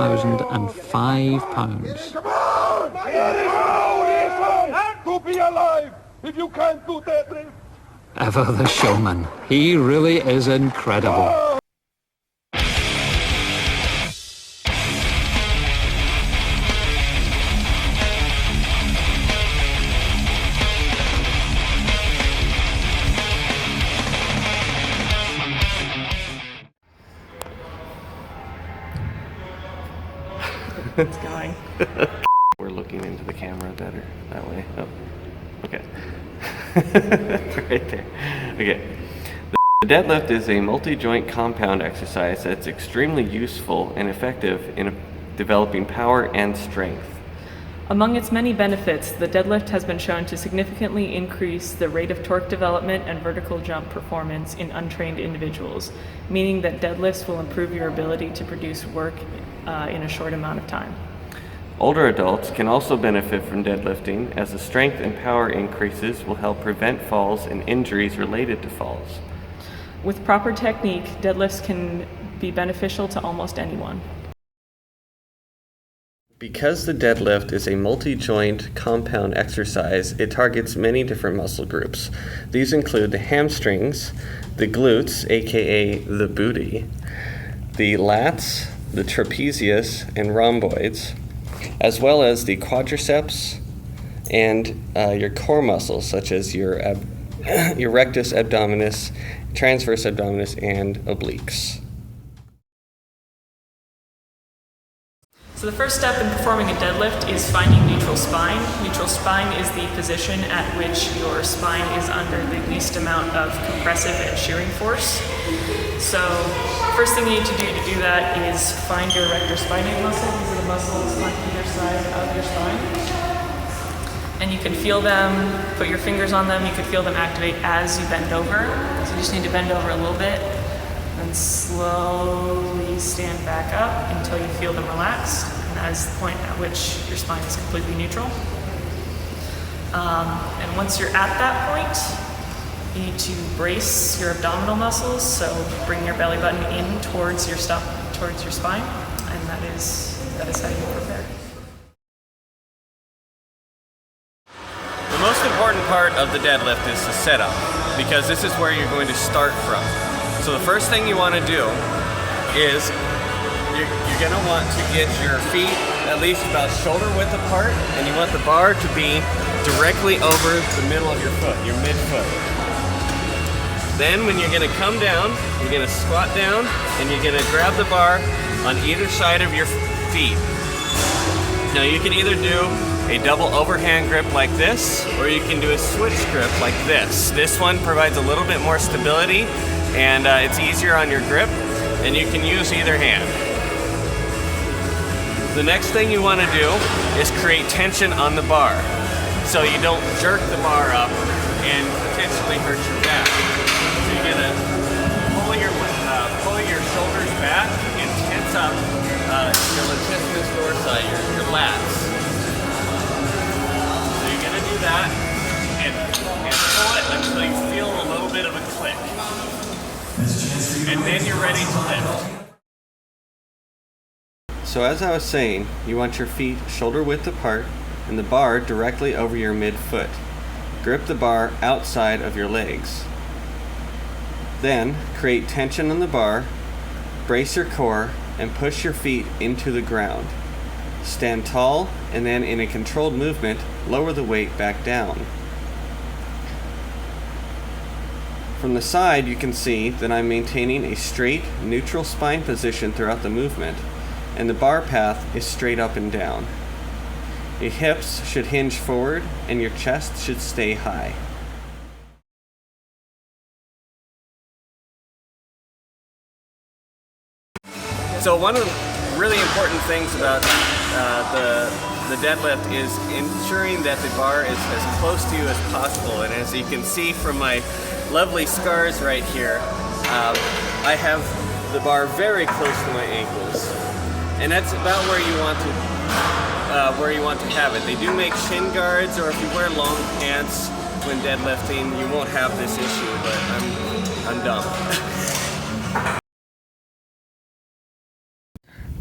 £1,005. Come on! And to be alive if you can't do deadlift. Ever the showman. He really is incredible. It's going. We're looking into the camera better that way. Oh, okay. Right there. Okay. The deadlift is a multi-joint compound exercise that's extremely useful and effective in developing power and strength. Among its many benefits, the deadlift has been shown to significantly increase the rate of torque development and vertical jump performance in untrained individuals, meaning that deadlifts will improve your ability to produce work in a short amount of time. Older adults can also benefit from deadlifting, as the strength and power increases will help prevent falls and injuries related to falls. With proper technique, deadlifts can be beneficial to almost anyone. Because the deadlift is a multi-joint compound exercise, it targets many different muscle groups. These include the hamstrings, the glutes, aka the booty, the lats, the trapezius and rhomboids, as well as the quadriceps and your core muscles, such as your rectus abdominis, transverse abdominis, and obliques. So the first step in performing a deadlift is finding neutral spine. Neutral spine is the position at which your spine is under the least amount of compressive and shearing force. So first thing you need to do that is find your rectus spinae muscle. These are the muscles on either side of your spine. And you can feel them, put your fingers on them, you can feel them activate as you bend over. So you just need to bend over a little bit and slowly stand back up until you feel them relax. And that is the point at which your spine is completely neutral. And once you're at that point, you need to brace your abdominal muscles, so bring your belly button in towards your spine, and that is how you prepare. The most important part of the deadlift is the setup, because this is where you're going to start from. So the first thing you want to do is you're going to want to get your feet at least about shoulder width apart, and you want the bar to be directly over the middle of your foot, your midfoot. Then when you're going to come down, you're going to squat down and you're going to grab the bar on either side of your feet. Now you can either do a double overhand grip like this, or you can do a switch grip like this. This one provides a little bit more stability and it's easier on your grip, and you can use either hand. The next thing you want to do is create tension on the bar, so you don't jerk the bar up and potentially hurt your back. So you're gonna pull your shoulders back and tense up your latissimus dorsi, your lats. So you're gonna do that and pull it until you feel a little bit of a click. And then you're ready to lift. So as I was saying, you want your feet shoulder width apart and the bar directly over your midfoot. Grip the bar outside of your legs. Then create tension on the bar, brace your core, and push your feet into the ground. Stand tall, and then in a controlled movement, lower the weight back down. From the side, you can see that I'm maintaining a straight, neutral spine position throughout the movement, and the bar path is straight up and down. Your hips should hinge forward, and your chest should stay high. So one of the really important things about the deadlift is ensuring that the bar is as close to you as possible. And as you can see from my lovely scars right here, I have the bar very close to my ankles, and that's about where you want to have it. They do make shin guards, or if you wear long pants when deadlifting, you won't have this issue. But I'm dumb.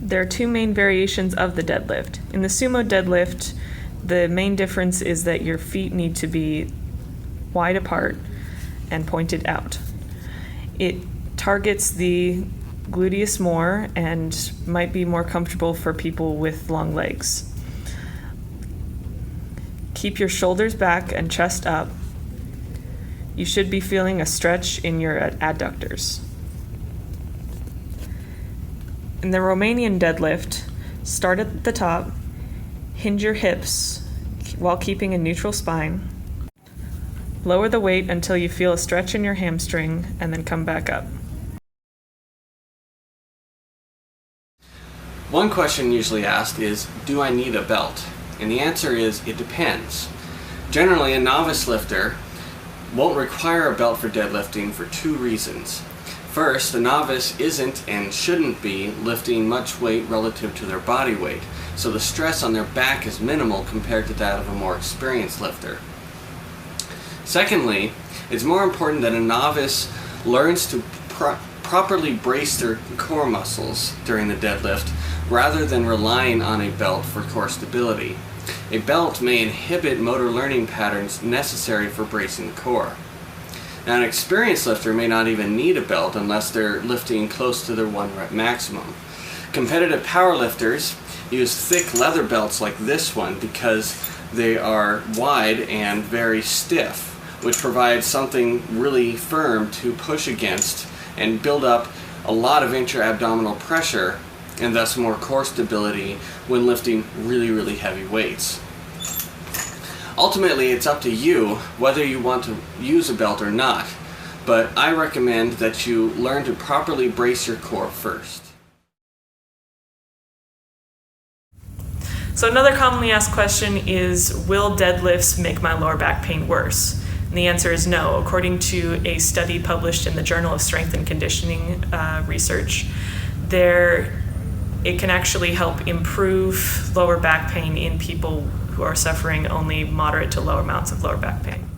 There are two main variations of the deadlift. In the sumo deadlift, the main difference is that your feet need to be wide apart and pointed out. It targets the gluteus more and might be more comfortable for people with long legs. Keep your shoulders back and chest up. You should be feeling a stretch in your adductors. In the Romanian deadlift, start at the top, hinge your hips while keeping a neutral spine. Lower the weight until you feel a stretch in your hamstring and then come back up. One question usually asked is, do I need a belt? And the answer is, it depends. Generally, a novice lifter won't require a belt for deadlifting for two reasons. First, the novice isn't and shouldn't be lifting much weight relative to their body weight, so the stress on their back is minimal compared to that of a more experienced lifter. Secondly, it's more important that a novice learns to properly brace their core muscles during the deadlift rather than relying on a belt for core stability. A belt may inhibit motor learning patterns necessary for bracing the core. Now, an experienced lifter may not even need a belt unless they're lifting close to their 1 rep maximum. Competitive powerlifters use thick leather belts like this one because they are wide and very stiff, which provides something really firm to push against and build up a lot of intra-abdominal pressure and thus more core stability when lifting really, really heavy weights. Ultimately, it's up to you whether you want to use a belt or not, but I recommend that you learn to properly brace your core first. So another commonly asked question is, will deadlifts make my lower back pain worse? And the answer is no. According to a study published in the Journal of Strength and Conditioning Research, it can actually help improve lower back pain in people who are suffering only moderate to low amounts of lower back pain.